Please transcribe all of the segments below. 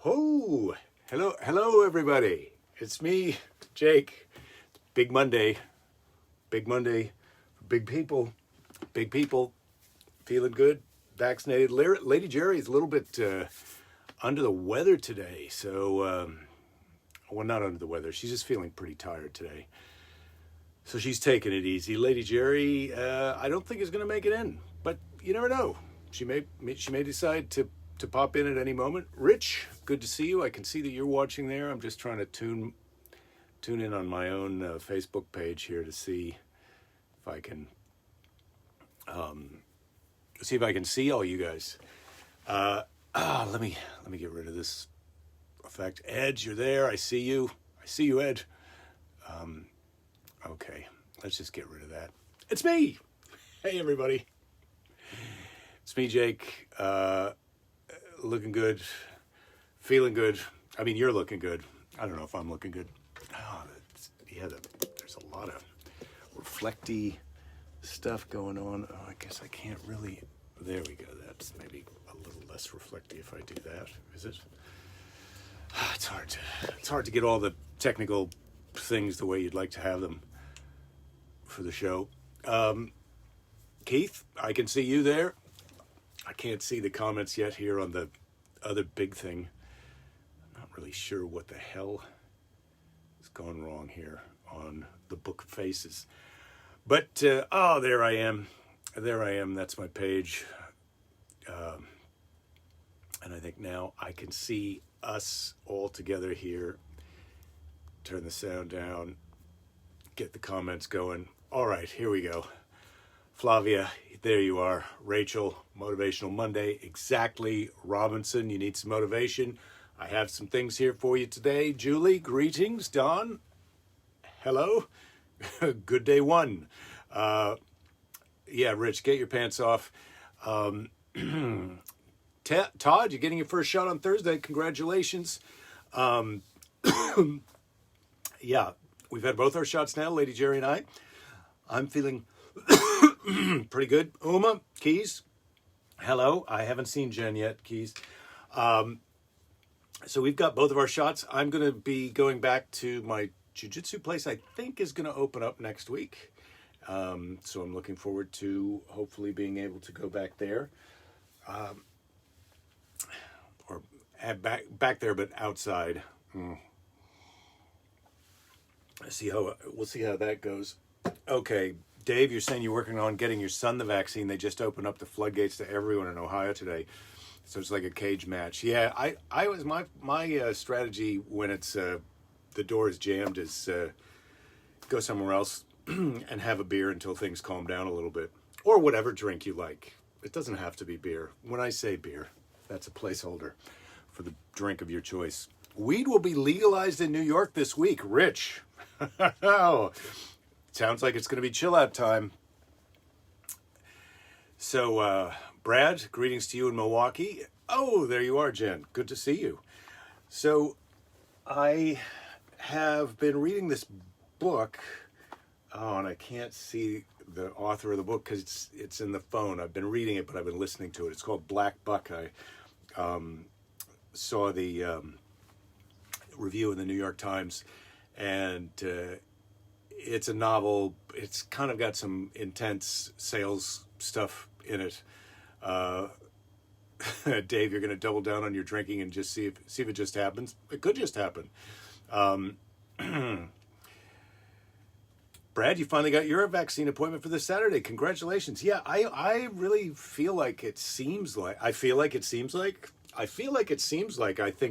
Oh, hello, everybody. It's me, Jake. Big Monday, big Monday, big people, feeling good, vaccinated. Lady Jerry is a little bit under the weather today, so well, not under the weather. She's just feeling pretty tired today, so she's taking it easy. Lady Jerry, I don't think is going to make it in, but you never know. She may decide to pop in at any moment. Rich, good to see you. I can see that you're watching there. I'm just trying to tune in on my own Facebook page here to see if I can see all you guys. Let me get rid of this effect. Ed, you're there. I see you, Ed. Okay, let's just get rid of that. It's me. Hey, everybody. It's me, Jake. Looking good, feeling good. I mean, you're looking good. I don't know if I'm looking good. Oh, there's a lot of reflecty stuff going on. Oh, I guess I can't really. There we go. That's maybe a little less reflecty if I do that. Is it? It's hard to get all the technical things the way you'd like to have them for the show. Keith, I can see you there. I can't see the comments yet here on the other big thing. I'm not really sure what the hell is going wrong here on the Book of Faces. But, there I am. That's my page. And I think now I can see us all together here. Turn the sound down. Get the comments going. All right, here we go. Flavia, there you are. Rachel, Motivational Monday. Exactly. Robinson, you need some motivation. I have some things here for you today. Julie, greetings. Don, hello. Good day one. Yeah, Rich, get your pants off. Todd, you're getting your first shot on Thursday. Congratulations. Yeah, we've had both our shots now, Lady Jerry and I. I'm feeling pretty good. Uma, Keys, hello. I haven't seen Jen yet, Keys. So we've got both of our shots. I'm going to be going back to my jiu-jitsu place. I think is going to open up next week. So I'm looking forward to hopefully being able to go back there. Or back there, but outside. We'll see how that goes. Okay. Dave, you're saying you're working on getting your son the vaccine. They just opened up the floodgates to everyone in Ohio today. So it's like a cage match. Yeah, I was my strategy when it's the door is jammed is go somewhere else and have a beer until things calm down a little bit. Or whatever drink you like. It doesn't have to be beer. When I say beer, that's a placeholder for the drink of your choice. Weed will be legalized in New York this week. Rich. Oh. Sounds like it's going to be chill out time. So, Brad, greetings to you in Milwaukee. Oh, there you are, Jen. Good to see you. So, I have been reading this book. Oh, and I can't see the author of the book because it's in the phone. I've been reading it, but I've been listening to it. It's called Black Buck. I saw the review in the New York Times, and it's a novel. It's kind of got some intense sales stuff in it. Dave, you're going to double down on your drinking and just see if it just happens. It could just happen. Brad, you finally got your vaccine appointment for this Saturday. Congratulations. Yeah, I really feel like it seems like. I think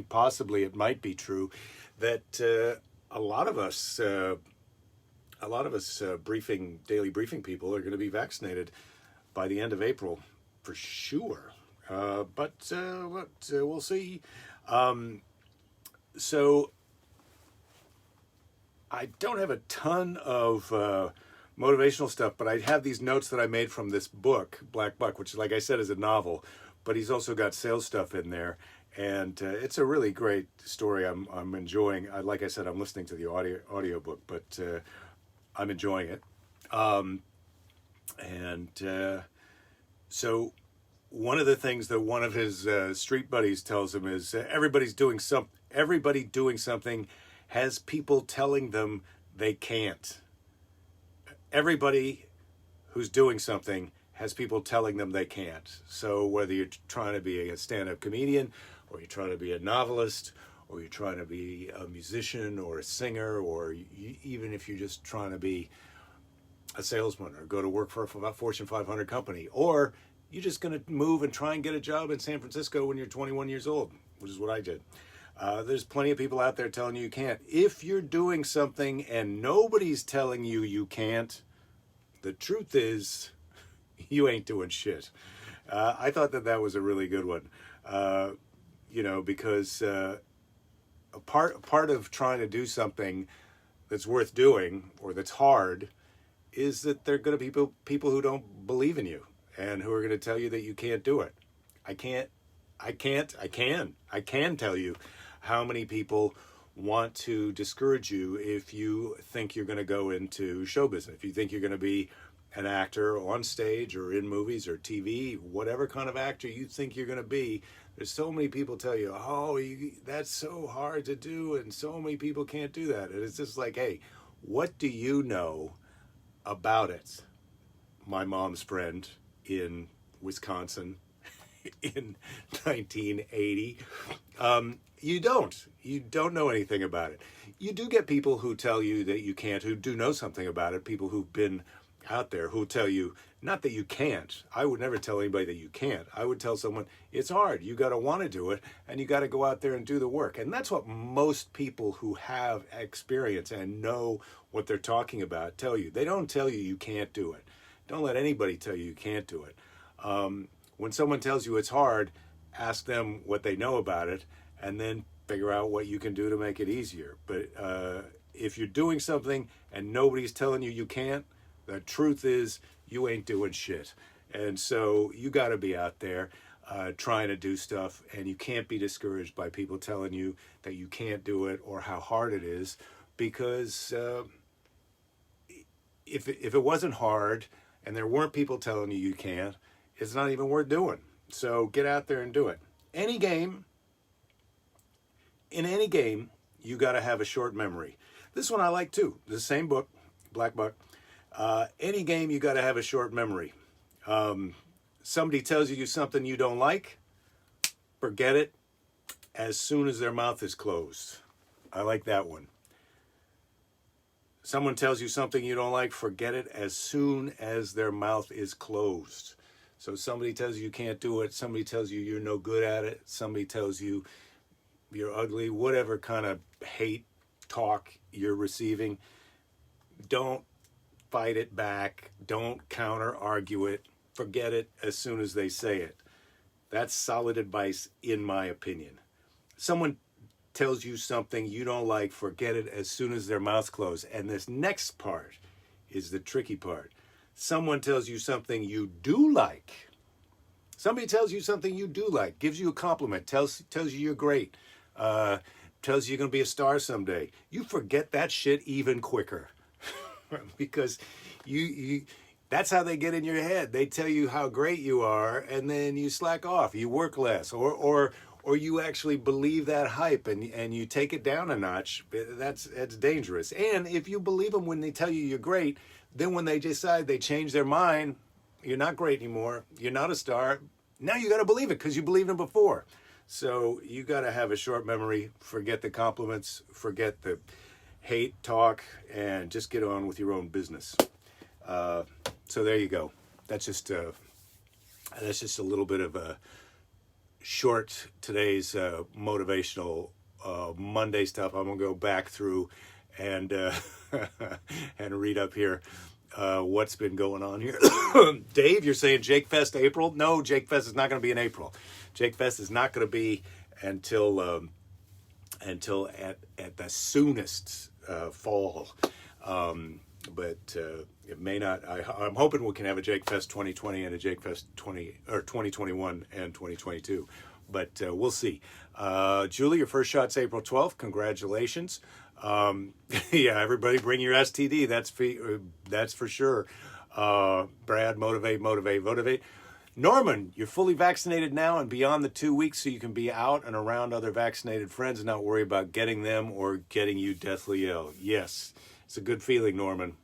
possibly it might be true that a lot of us daily briefing people are going to be vaccinated by the end of April for sure. But we'll see. So I don't have a ton of motivational stuff, but I have these notes that I made from this book, Black Buck, which, like I said, is a novel, but he's also got sales stuff in there. And it's a really great story. I'm enjoying. Like I said, I'm listening to the audio book, but I'm enjoying it. So one of the things that one of his street buddies tells him is everybody doing something has people telling them they can't. Everybody who's doing something has people telling them they can't. So whether you're trying to be a stand-up comedian, or you're trying to be a novelist, or you're trying to be a musician or a singer, or even if you're just trying to be a salesman or go to work for a Fortune 500 company, or you're just going to move and try and get a job in San Francisco when you're 21 years old, which is what I did. There's plenty of people out there telling you can't. If you're doing something and nobody's telling you you can't, the truth is you ain't doing shit. I thought that was a really good one, because a part of trying to do something that's worth doing or that's hard is that there are going to be people who don't believe in you and who are going to tell you that you can't do it. I can tell you how many people want to discourage you if you think you're going to go into show business, if you think you're going to be an actor on stage or in movies or TV, whatever kind of actor you think you're going to be. There's so many people tell you, that's so hard to do and so many people can't do that. And it's just like, hey, what do you know about it? My mom's friend in Wisconsin in 1980. You don't know anything about it. You do get people who tell you that you can't, who do know something about it, people who've been out there who tell you, not that you can't. I would never tell anybody that you can't. I would tell someone, it's hard. You got to want to do it, and you got to go out there and do the work. And that's what most people who have experience and know what they're talking about tell you. They don't tell you can't do it. Don't let anybody tell you can't do it. When someone tells you it's hard, ask them what they know about it, and then figure out what you can do to make it easier. But if you're doing something and nobody's telling you can't, the truth is you ain't doing shit. And so you got to be out there trying to do stuff, and you can't be discouraged by people telling you that you can't do it or how hard it is, because if it wasn't hard and there weren't people telling you can't, it's not even worth doing. So get out there and do it. In any game, you got to have a short memory. This one I like too. The same book, Black Buck. Any game, you got to have a short memory. Somebody tells you something you don't like, forget it as soon as their mouth is closed. I like that one. Someone tells you something you don't like, forget it as soon as their mouth is closed. So somebody tells you can't do it, somebody tells you you're no good at it, somebody tells you you're ugly, whatever kind of hate talk you're receiving, don't fight it back. Don't counter argue it. Forget it as soon as they say it. That's solid advice, in my opinion. Someone tells you something you don't like, forget it as soon as their mouth's closed. And this next part is the tricky part. Someone tells you something you do like. Somebody tells you something you do like, gives you a compliment, tells you you're great, tells you you're going to be a star someday. You forget that shit even quicker. Because you that's how they get in your head. They tell you how great you are, and then you slack off. You work less, or you actually believe that hype and you take it down a notch. That's dangerous. And if you believe them when they tell you you're great, then when they decide they change their mind, you're not great anymore. You're not a star. Now you got to believe it because you believed them before. So you got to have a short memory. Forget the compliments. Forget the hate talk, and just get on with your own business. So there you go. That's just a little bit of a short today's motivational Monday stuff. I'm gonna go back through and and read up here what's been going on here. Dave, you're saying Jake Fest April? No, Jake Fest is not going to be in April. Jake Fest is not going to be until at the soonest fall. But it may not. I'm hoping we can have a Jake Fest 2020 and a Jake Fest 2021 and 2022. But we'll see. Julie, your first shot's April 12th. Congratulations. Yeah, everybody bring your STD. That's for sure. Brad, motivate. Norman, you're fully vaccinated now and beyond the 2 weeks, so you can be out and around other vaccinated friends and not worry about getting them or getting you deathly ill. Yes, it's a good feeling, Norman.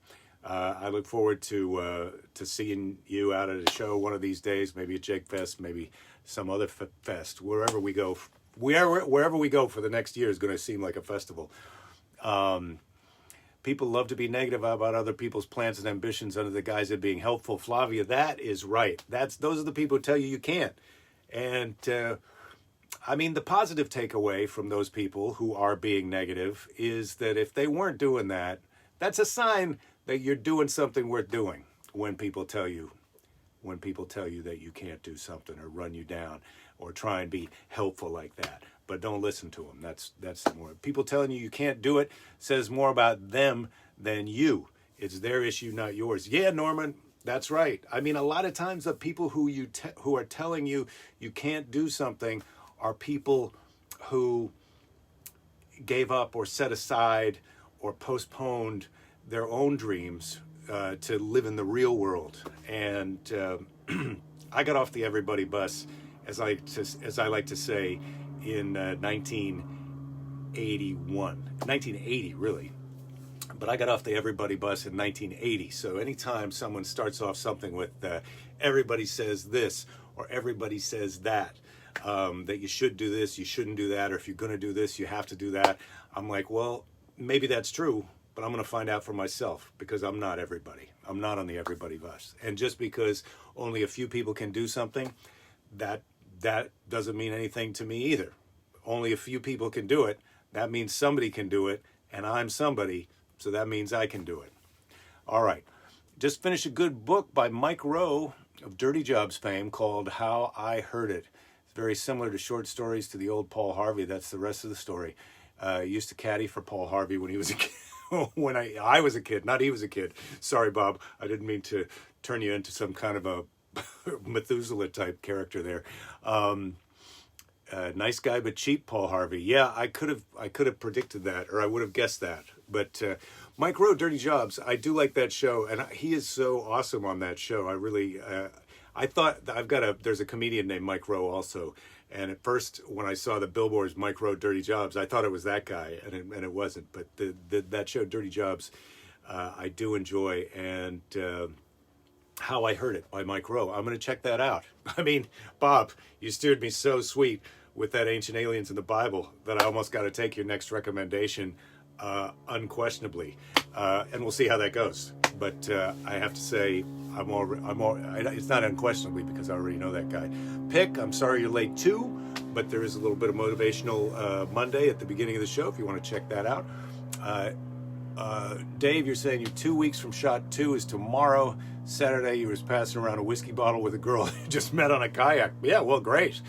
I look forward to seeing you out at a show one of these days, maybe at Jake Fest, maybe some other fest, wherever we go. Wherever we go for the next year is going to seem like a festival. People love to be negative about other people's plans and ambitions under the guise of being helpful. Flavia, that is right. Those are the people who tell you you can't. And I mean, the positive takeaway from those people who are being negative is that if they weren't doing that, that's a sign that you're doing something worth doing. When people tell you that you can't do something or run you down or try and be helpful like that. But don't listen to them. That's more. People telling you can't do it says more about them than you. It's their issue, not yours. Yeah, Norman, that's right. I mean, a lot of times the people who are telling you you can't do something are people who gave up or set aside or postponed their own dreams to live in the real world. And I got off the everybody bus, as I like to say, in 1980 really. But I got off the everybody bus in 1980. So anytime someone starts off something with everybody says this or everybody says that, that you should do this, you shouldn't do that, or if you're going to do this, you have to do that, I'm like, well, maybe that's true, but I'm going to find out for myself, because I'm not everybody. I'm not on the everybody bus. And just because only a few people can do something, that doesn't mean anything to me either. Only a few people can do it. That means somebody can do it, and I'm somebody, so that means I can do it. All right. Just finished a good book by Mike Rowe of Dirty Jobs fame called How I Heard It. It's very similar to short stories to the old Paul Harvey. That's the rest of the story. Used to caddy for Paul Harvey when he was a kid. When I was a kid, not he was a kid. Sorry, Bob. I didn't mean to turn you into some kind of a Methuselah type character there. Nice guy but cheap, Paul Harvey. Yeah, I could have predicted that, or I would have guessed that. But Mike Rowe, Dirty Jobs, I do like that show, and he is so awesome on that show. I really, I thought there's a comedian named Mike Rowe also, and at first when I saw the billboards Mike Rowe, Dirty Jobs, I thought it was that guy, and it wasn't. But that show, Dirty Jobs, I do enjoy, and How I Heard It by Mike Rowe. I'm going to check that out. I mean, Bob, you steered me so sweet with that Ancient Aliens in the Bible that I almost got to take your next recommendation unquestionably. And we'll see how that goes. But I have to say, it's not unquestionably because I already know that guy. Pick, I'm sorry you're late too, but there is a little bit of motivational Monday at the beginning of the show if you want to check that out. Dave, you're saying you're 2 weeks from shot 2 is tomorrow. Saturday, you was passing around a whiskey bottle with a girl you just met on a kayak. Yeah, well, great.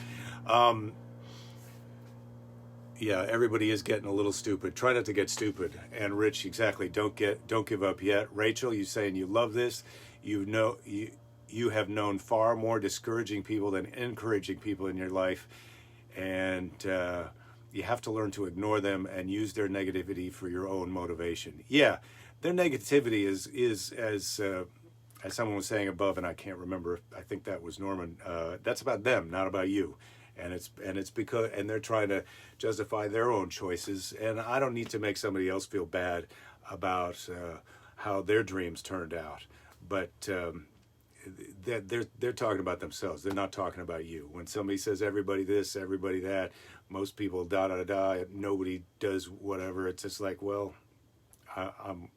Yeah, everybody is getting a little stupid. Try not to get stupid. And Rich, exactly. Don't give up yet. Rachel, you saying you love this. You have known far more discouraging people than encouraging people in your life, and you have to learn to ignore them and use their negativity for your own motivation. Yeah, their negativity is as someone was saying above, and I can't remember. I think that was Norman. That's about them, not about you. And it's because they're trying to justify their own choices, and I don't need to make somebody else feel bad about how their dreams turned out. But they're talking about themselves. They're not talking about you. When somebody says everybody this, everybody that, most people da da da, nobody does whatever. It's just like, well, I'll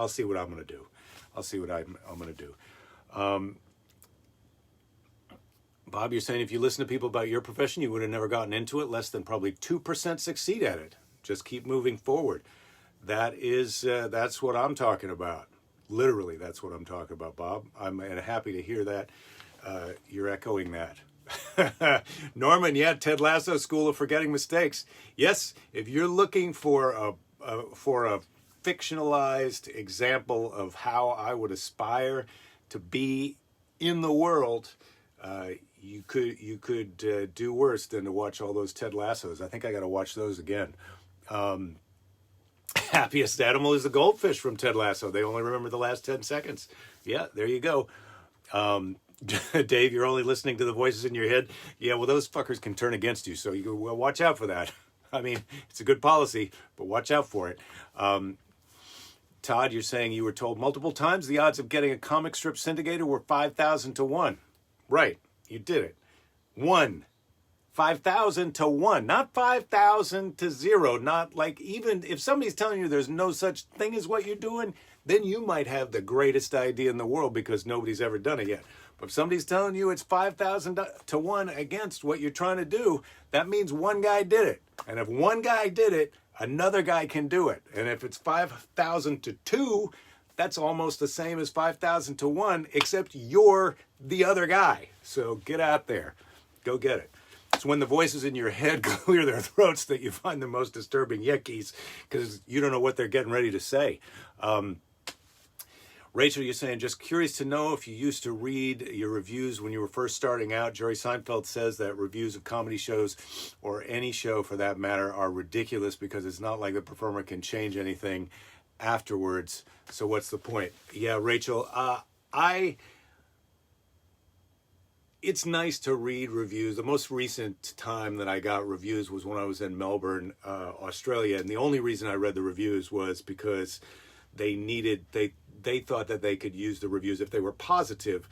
see what I'm going to do. I'll see what I'm going to do. Bob, you're saying if you listen to people about your profession, you would have never gotten into it. Less than probably 2% succeed at it. Just keep moving forward. That's what I'm talking about. Literally, that's what I'm talking about, Bob. I'm happy to hear that. You're echoing that. Norman, yeah, Ted Lasso, School of Forgetting Mistakes. Yes, if you're looking for a fictionalized example of how I would aspire to be in the world, you could do worse than to watch all those Ted Lassos. I think I got to watch those again. Happiest animal is the goldfish from Ted Lasso. They only remember the last 10 seconds. Yeah, there you go. Dave, you're only listening to the voices in your head. Yeah, well, those fuckers can turn against you, so you well, watch out for that. I mean, it's a good policy, but watch out for it. Todd, you're saying you were told multiple times the odds of getting a comic strip syndicated were 5,000 to 1. Right, you did it. 1. 5,000 to 1, not 5,000 to 0. Not like, even if somebody's telling you there's no such thing as what you're doing, then you might have the greatest idea in the world because nobody's ever done it yet. But if somebody's telling you it's 5,000 to 1 against what you're trying to do, that means one guy did it. And if one guy did it, another guy can do it. And if it's 5,000 to 2, that's almost the same as 5,000 to 1, except you're the other guy. So get out there. Go get it. It's when the voices in your head clear their throats that you find the most disturbing yikes, because you don't know what they're getting ready to say. Rachel, you're saying, just curious to know if you used to read your reviews when you were first starting out. Jerry Seinfeld says that reviews of comedy shows, or any show for that matter, are ridiculous because it's not like the performer can change anything afterwards. So what's the point? Yeah, Rachel, it's nice to read reviews. The most recent time that I got reviews was when I was in Melbourne, Australia. And the only reason I read the reviews was because they thought that they could use the reviews, if they were positive,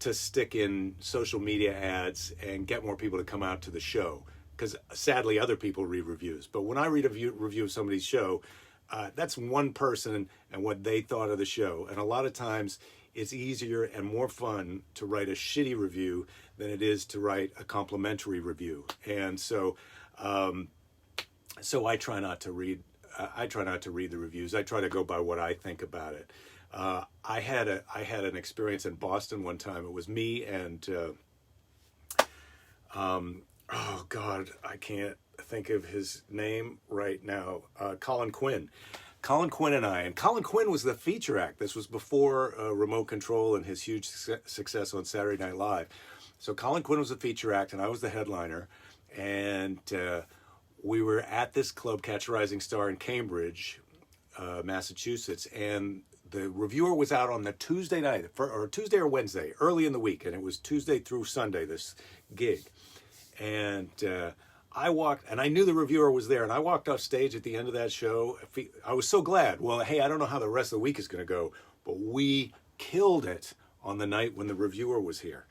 to stick in social media ads and get more people to come out to the show. Because sadly, other people read reviews. But when I read a review of somebody's show, that's one person and what they thought of the show. And a lot of times, it's easier and more fun to write a shitty review than it is to write a complimentary review. And so I try not to read. I try not to read the reviews. I try to go by what I think about it. I had an experience in Boston one time. It was me and oh God, I can't think of his name right now. Colin Quinn. Colin Quinn and Colin Quinn was the feature act. This was before Remote Control and his huge success on Saturday Night Live. So Colin Quinn was the feature act and I was the headliner. And we were at this club, Catch a Rising Star in Cambridge, Massachusetts. And the reviewer was out on the Tuesday night, or Tuesday or Wednesday, early in the week. And it was Tuesday through Sunday, this gig. And I walked, and I knew the reviewer was there, and I walked off stage at the end of that show. I was so glad. Well, hey, I don't know how the rest of the week is going to go, but we killed it on the night when the reviewer was here.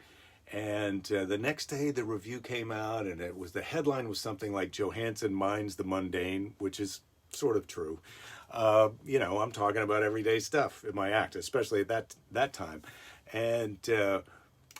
And the next day, the review came out, and the headline was something like Johansson minds the mundane, which is sort of true. I'm talking about everyday stuff in my act, especially at that time. And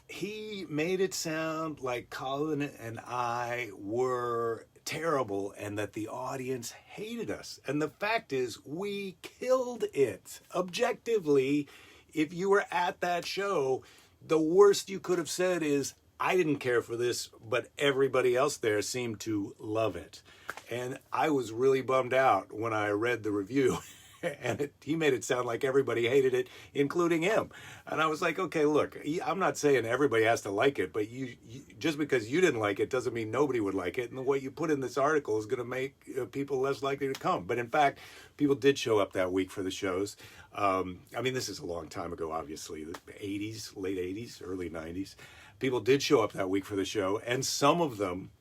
he made it sound like Colin and I were terrible and that the audience hated us. And the fact is, we killed it. Objectively, if you were at that show, the worst you could have said is, I didn't care for this, but everybody else there seemed to love it. And I was really bummed out when I read the review. And he made it sound like everybody hated it, including him. And I was like, okay, look, I'm not saying everybody has to like it, but you just because you didn't like it doesn't mean nobody would like it. And what you put in this article is going to make people less likely to come. But in fact, people did show up that week for the shows. This is a long time ago, obviously, the 80s, late 80s, early 90s. People did show up that week for the show, and some of them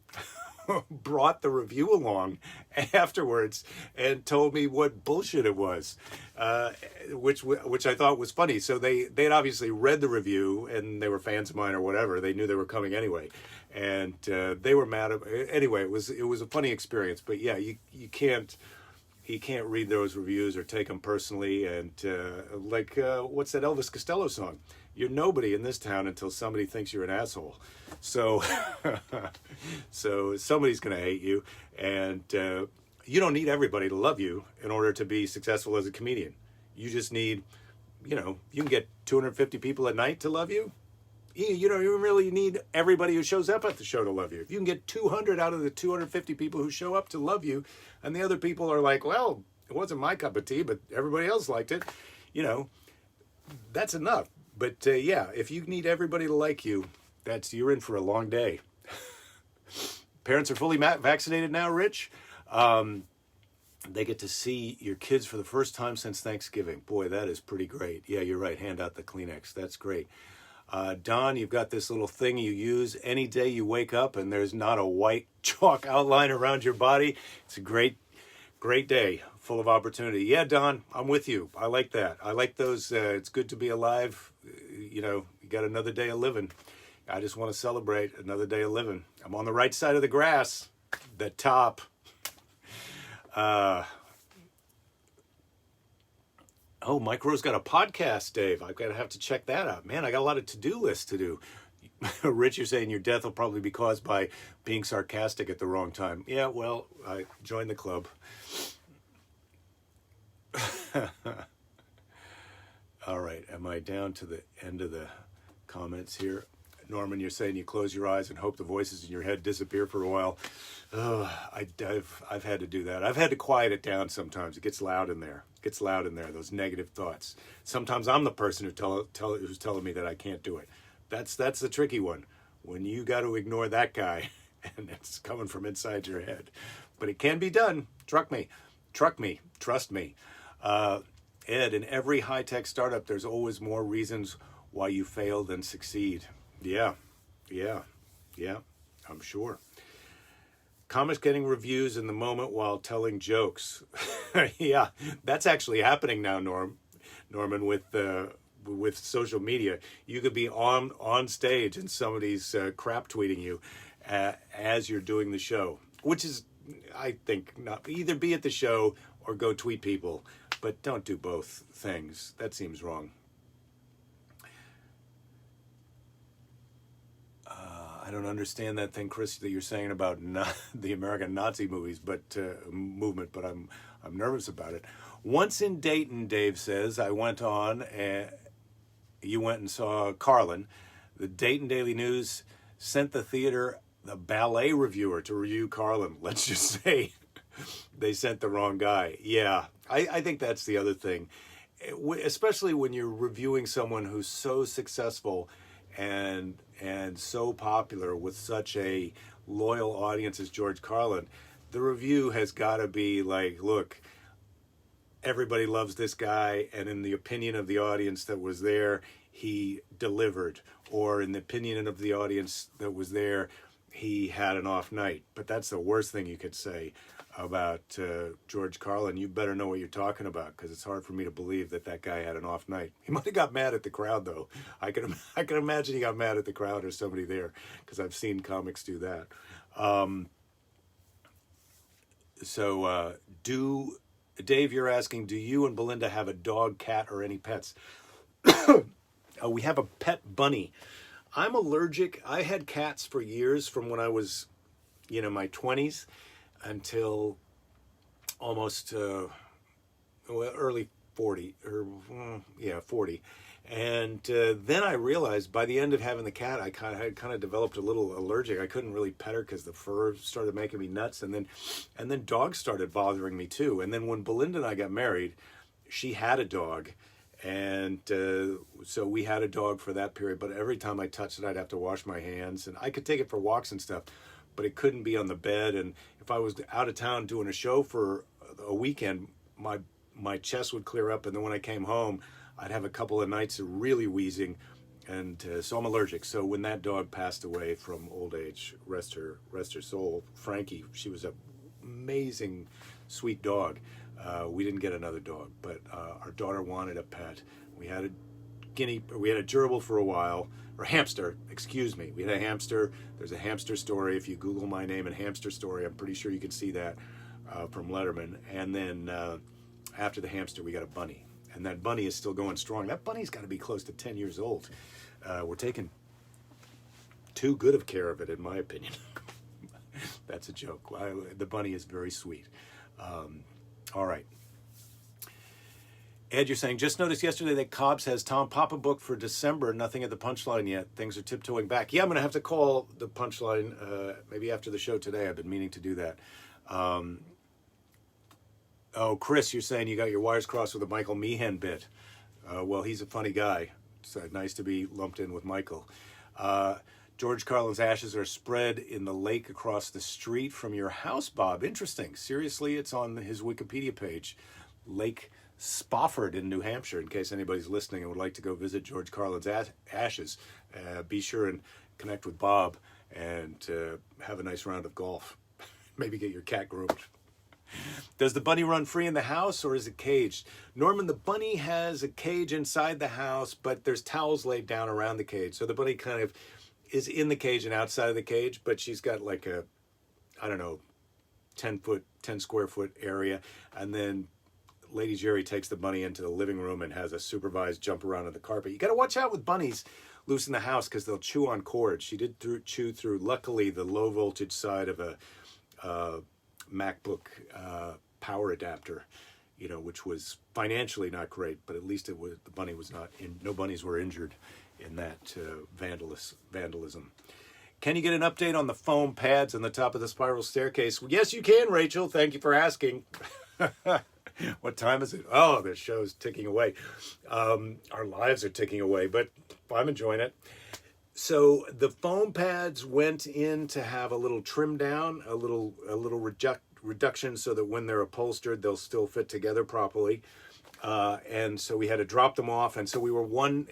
brought the review along afterwards and told me what bullshit it was, which I thought was funny. So they'd obviously read the review and they were fans of mine or whatever. They knew they were coming anyway, and they were mad at anyway. It was a funny experience. But yeah, you can't read those reviews or take them personally. And what's that Elvis Costello song? You're nobody in this town until somebody thinks you're an asshole. So, so somebody's going to hate you, and you don't need everybody to love you in order to be successful as a comedian. You just need, you can get 250 people a night to love you. You don't even really need everybody who shows up at the show to love you. If you can get 200 out of the 250 people who show up to love you, and the other people are like, well, it wasn't my cup of tea, but everybody else liked it, that's enough. But if you need everybody to like you, you're in for a long day. Parents are fully vaccinated now, Rich. They get to see your kids for the first time since Thanksgiving. Boy, that is pretty great. Yeah, you're right. Hand out the Kleenex. That's great. Don, you've got this little thing you use any day you wake up and there's not a white chalk outline around your body. It's a great day, full of opportunity. Yeah, Don, I'm with you. I like that. I like those. It's good to be alive. You got another day of living. I just want to celebrate another day of living. I'm on the right side of the grass, the top. Oh, Mike Rowe's got a podcast, Dave. I'm going to have to check that out. Man, I got a lot of to-do lists to do. Rich, you're saying your death will probably be caused by being sarcastic at the wrong time. Yeah, well, I joined the club. All right, am I down to the end of the comments here? Norman, you're saying you close your eyes and hope the voices in your head disappear for a while. I've had to do that. I've had to quiet it down sometimes. It gets loud in there. Those negative thoughts. Sometimes I'm the person who's telling me that I can't do it. That's the tricky one. When you got to ignore that guy and it's coming from inside your head. But it can be done. Trust me. Ed, in every high-tech startup, there's always more reasons why you fail than succeed. Yeah, I'm sure. Comics getting reviews in the moment while telling jokes. Yeah, that's actually happening now, Norman, with social media. You could be on stage and somebody's crap tweeting you as you're doing the show, which is, I think, not either be at the show or go tweet people, but don't do both things. That seems wrong. I don't understand that thing, Chris, that you're saying about the American Nazi movies, movement. But I'm nervous about it. Once in Dayton, Dave says, I went on, and you went and saw Carlin. The Dayton Daily News sent the theater the ballet reviewer to review Carlin. Let's just say they sent the wrong guy. Yeah, I think that's the other thing, especially when you're reviewing someone who's so successful and so popular with such a loyal audience as George Carlin. The review has got to be like, look, everybody loves this guy, and in the opinion of the audience that was there, he delivered, or in the opinion of the audience that was there, he had an off night. But that's the worst thing you could say about George Carlin. You better know what you're talking about, because it's hard for me to believe that guy had an off night. He might have got mad at the crowd, though. I can imagine he got mad at the crowd or somebody there, because I've seen comics do that. Dave, you're asking, do you and Belinda have a dog, cat, or any pets? We have a pet bunny. I'm allergic. I had cats for years, from when I was, my 20s until almost early 40, 40. And then I realized by the end of having the cat, I kind of developed a little allergic. I couldn't really pet her because the fur started making me nuts, and then dogs started bothering me too. And then when Belinda and I got married, she had a dog, and so we had a dog for that period. But every time I touched it, I'd have to wash my hands, and I could take it for walks and stuff, but it couldn't be on the bed. And if I was out of town doing a show for a weekend, my chest would clear up, and then when I came home, I'd have a couple of nights of really wheezing, and so I'm allergic. So when that dog passed away from old age, rest her soul, Frankie, she was an amazing, sweet dog. We didn't get another dog, but our daughter wanted a pet. We had a gerbil for a while, or hamster, excuse me. We had a hamster. There's a hamster story. If you Google my name and hamster story, I'm pretty sure you can see that from Letterman. And then after the hamster, we got a bunny. And that bunny is still going strong. That bunny's got to be close to 10 years old. We're taking too good of care of it, in my opinion. That's a joke. The bunny is very sweet. All right. Ed, you're saying, just noticed yesterday that Cobbs has Tom Papa booked for December. Nothing at the Punchline yet. Things are tiptoeing back. Yeah, I'm going to have to call the Punchline maybe after the show today. I've been meaning to do that. Oh, Chris, you're saying you got your wires crossed with a Michael Meehan bit. Well, he's a funny guy. It's nice to be lumped in with Michael. George Carlin's ashes are spread in the lake across the street from your house, Bob. Interesting. Seriously, it's on his Wikipedia page. Lake Spofford in New Hampshire, in case anybody's listening and would like to go visit George Carlin's ashes. Be sure and connect with Bob and have a nice round of golf. Maybe get your cat groomed. Does the bunny run free in the house or is it caged? Norman, the bunny has a cage inside the house, but there's towels laid down around the cage. So the bunny kind of is in the cage and outside of the cage, but she's got like a, I don't know, 10 square foot area. And then Lady Jerry takes the bunny into the living room and has a supervised jump around on the carpet. You got to watch out with bunnies loose in the house because they'll chew on cords. She did chew through, luckily, the low voltage side of a MacBook power adapter, you know, which was financially not great, but at least it was, the bunny was not in, no bunnies were injured in that vandalism. Can you get an update on the foam pads on the top of the spiral staircase? Well, yes, you can, Rachel. Thank you for asking. What time is it? Oh, the show's ticking away. Our lives are ticking away, but I'm enjoying it. So the foam pads went in to have a little trim down, a little reduction so that when they're upholstered, they'll still fit together properly. And so we had to drop them off. And so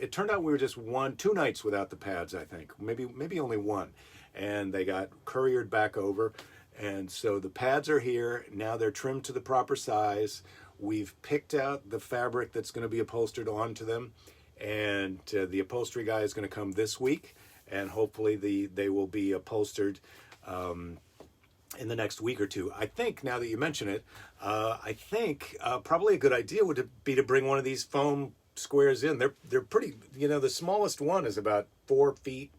it turned out we were just 2 nights without the pads, I think. Maybe only one. And they got couriered back over. And so the pads are here. Now they're trimmed to the proper size. We've picked out the fabric that's going to be upholstered onto them. And the upholstery guy is going to come this week. And hopefully they will be upholstered in the next week or two. I think, now that you mention it, I think probably a good idea would be to bring one of these foam squares in. They're pretty, you know, the smallest one is about 4 feet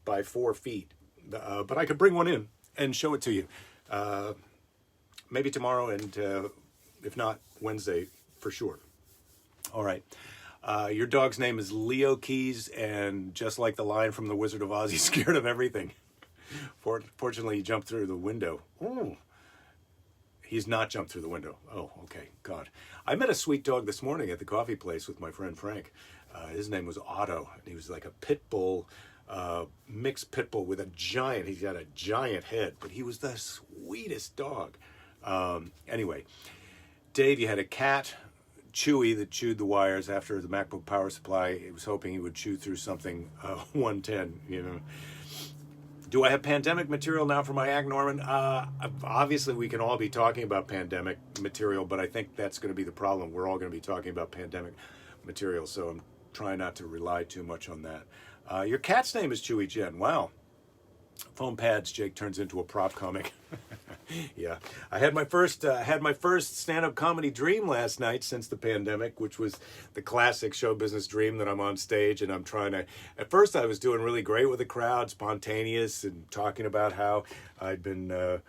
by 4 feet. But I could bring one in and show it to you. Maybe tomorrow, and if not, Wednesday for sure. All right. Your dog's name is Leo Keys, and just like the line from The Wizard of Oz, he's scared of everything. Fortunately, he jumped through the window. Ooh. He's not jumped through the window. Oh, okay. God. I met a sweet dog this morning at the coffee place with my friend Frank. His name was Otto, and he was like a pit bull, mixed pit bull with he's got a giant head, but he was the sweetest dog. Anyway, Dave, you had a cat, Chewy, that chewed the wires after the MacBook power supply. He was hoping he would chew through something 110, you know. Do I have pandemic material now for my act, Norman? Obviously, we can all be talking about pandemic material, but I think that's going to be the problem. We're all going to be talking about pandemic material, so I'm trying not to rely too much on that. Your cat's name is Chewy Jen. Wow. Foam pads, Jake turns into a prop comic. Yeah, I had my first stand-up comedy dream last night since the pandemic, which was the classic show business dream that I'm on stage and I'm trying to. At first, I was doing really great with the crowd, spontaneous, and talking about how I'd been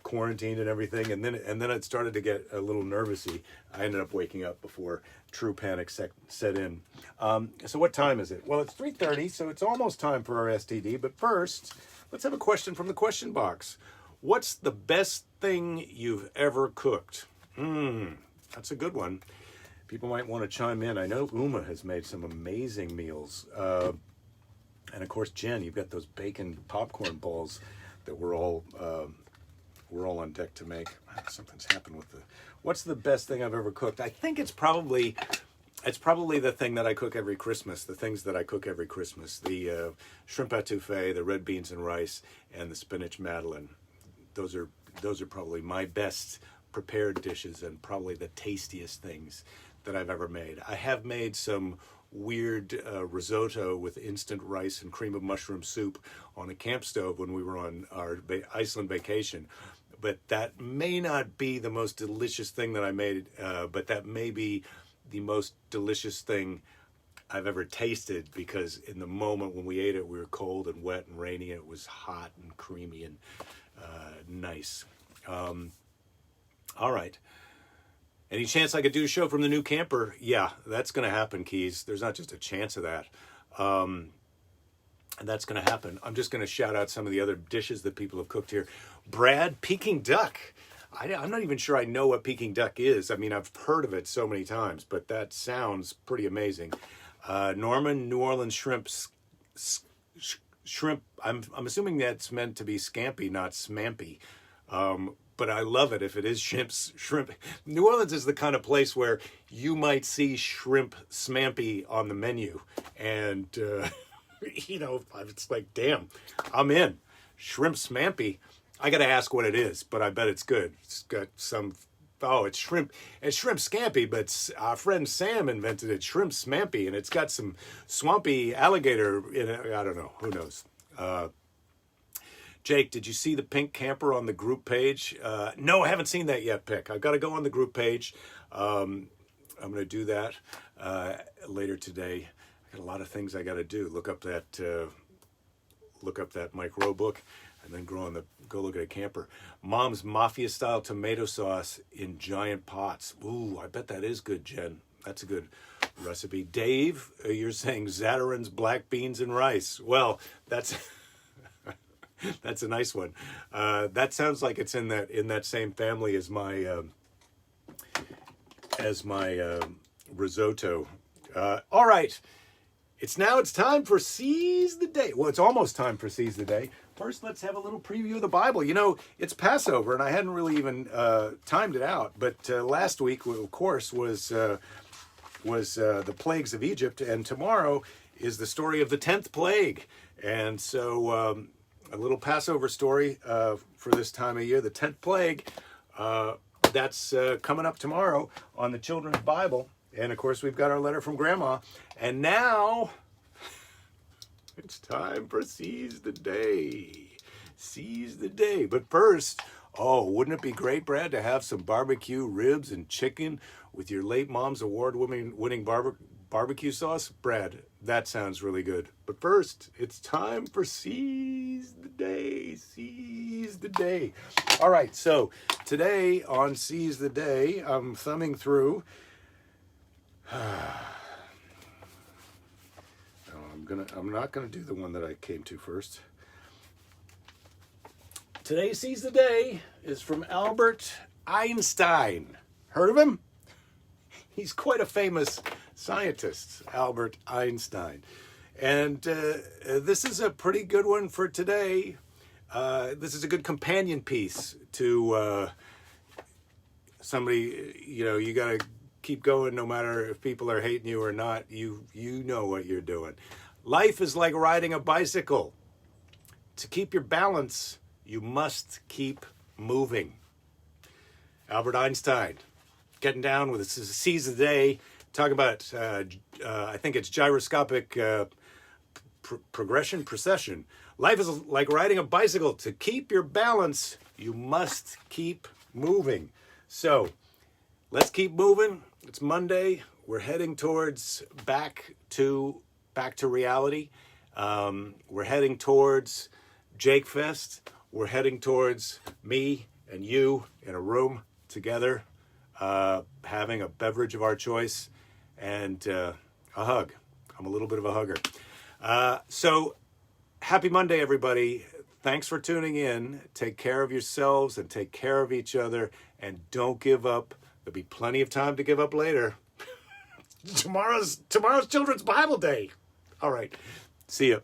quarantined and everything, and then it started to get a little nervousy. I ended up waking up before true panic set in. So what time is it? Well, it's 3:30, so it's almost time for our STD. But first, let's have a question from the question box. What's the best thing you've ever cooked? That's a good one. People might want to chime in. I know Uma has made some amazing meals. And of course, Jen, you've got those bacon popcorn balls that we're all on deck to make. Something's happened with what's the best thing I've ever cooked? I think it's probably the thing that I cook every Christmas, the things that I cook every Christmas. The shrimp etouffee, the red beans and rice, and the spinach madeleine. Those are probably my best prepared dishes and probably the tastiest things that I've ever made. I have made some weird risotto with instant rice and cream of mushroom soup on a camp stove when we were on our Iceland vacation. But that may not be the most delicious thing that I made, but that may be the most delicious thing I've ever tasted, because in the moment when we ate it, we were cold and wet and rainy, and it was hot and creamy and nice. All right. Any chance I could do a show from the new camper? Yeah, that's going to happen, Keys. There's not just a chance of that. And that's going to happen. I'm just going to shout out some of the other dishes that people have cooked here. Brad, Peking duck. I'm not even sure I know what Peking duck is. I mean, I've heard of it so many times, but that sounds pretty amazing. Norman, New Orleans shrimp. I'm assuming that's meant to be scampi, not smampy. but I love it if it is shrimp. New Orleans is the kind of place where you might see shrimp smampy on the menu. And, it's like, damn, I'm in. Shrimp smampy. I got to ask what it is, but I bet it's good. It's got some, it's shrimp. It's shrimp scampi, but our friend Sam invented it, shrimp smampy, and it's got some swampy alligator in it. I don't know. Who knows? Jake, did you see the pink camper on the group page? No, I haven't seen that yet, Pick. I've got to go on the group page. I'm going to do that later today. I got a lot of things I got to do. Look up that Mike Rowe book, and then go look at a camper. Mom's mafia-style tomato sauce in giant pots. Ooh, I bet that is good, Jen. That's a good recipe. Dave, you're saying Zatarain's black beans and rice. Well, that's that's a nice one. That sounds like it's in that same family as my risotto. All right. It's time for Seize the Day. Well, it's almost time for Seize the Day. First, let's have a little preview of the Bible. You know, it's Passover, and I hadn't really even timed it out. But last week, of course, was the plagues of Egypt, and tomorrow is the story of the 10th plague. And so a little Passover story for this time of year, the 10th plague. That's coming up tomorrow on the Children's Bible. And, of course, we've got our letter from Grandma. And now it's time for Seize the Day. Seize the Day. But first, wouldn't it be great, Brad, to have some barbecue ribs and chicken with your late mom's award-winning barbecue sauce? Brad, that sounds really good. But first, it's time for Seize the Day. Seize the Day. All right, so today on Seize the Day, I'm thumbing through... I'm not gonna do the one that I came to first. Today's Seize the Day is from Albert Einstein. Heard of him? He's quite a famous scientist, Albert Einstein. And this is a pretty good one for today. This is a good companion piece to somebody, you gotta keep going no matter if people are hating you or not. You know what you're doing. Life is like riding a bicycle. To keep your balance, you must keep moving. Albert Einstein, getting down with a Seize the Day, talking about, I think it's gyroscopic precession. Life is like riding a bicycle. To keep your balance, you must keep moving. So, let's keep moving. It's Monday. We're heading towards back to reality. We're heading towards Jake Fest. We're heading towards me and you in a room together, having a beverage of our choice and a hug. I'm a little bit of a hugger. So happy Monday, everybody. Thanks for tuning in. Take care of yourselves and take care of each other, and don't give up. There'll be plenty of time to give up later. Tomorrow's Children's Bible Day. All right. See ya.